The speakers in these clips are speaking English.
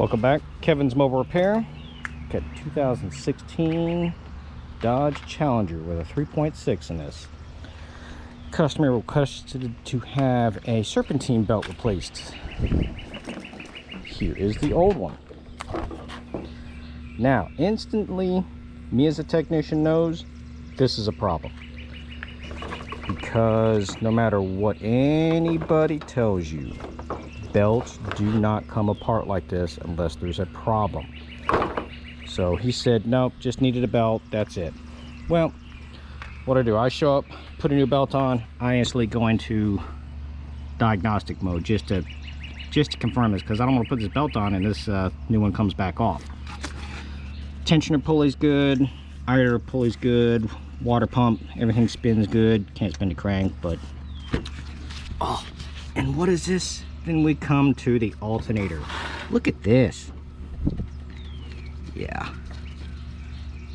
Welcome back. Kevin's Mobile Repair. Got 2016 Dodge Challenger with a 3.6 in this. Customer requested to have a serpentine belt replaced. Here is the old one. Now, instantly, me as a technician knows this is a problem. Because no matter what anybody tells you, belts do not come apart like this unless there's a problem. So he said, nope, just needed a belt, that's it. Well, what I show up, put a new belt on, I instantly go into diagnostic mode just to confirm this, because I don't want to put this belt on and this new one comes back off. Tensioner pulley's good, idler pulley's good, water pump, everything spins good. Can't spin the crank, but oh, and what is this? Then we come to the alternator. Look at this. Yeah,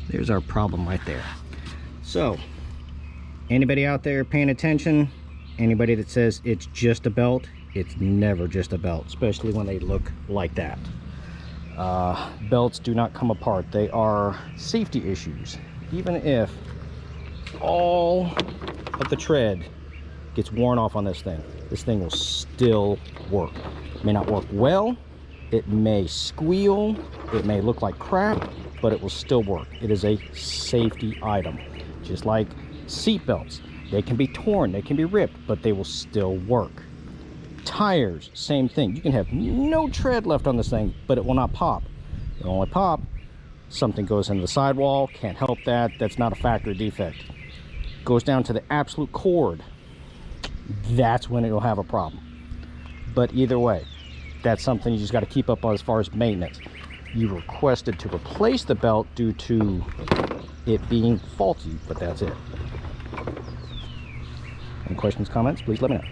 there's our problem right there. So anybody out there paying attention, anybody that says it's just a belt, it's never just a belt, especially when they look like that. Belts do not come apart. They are safety issues. Even if all of the tread gets worn off on this thing will still work. It may not work well, it may squeal, it may look like crap, but it will still work. It is a safety item. Just like seat belts, they can be torn, they can be ripped, but they will still work. Tires, same thing. You can have no tread left on this thing, but it will not pop. It will only pop something goes into the sidewall. Can't help that. That's not a factory defect. Goes down to the absolute cord, that's when it'll have a problem. But either way, that's something you just got to keep up on as far as maintenance. You requested to replace the belt due to it being faulty, but that's it. Any questions, comments, please let me know.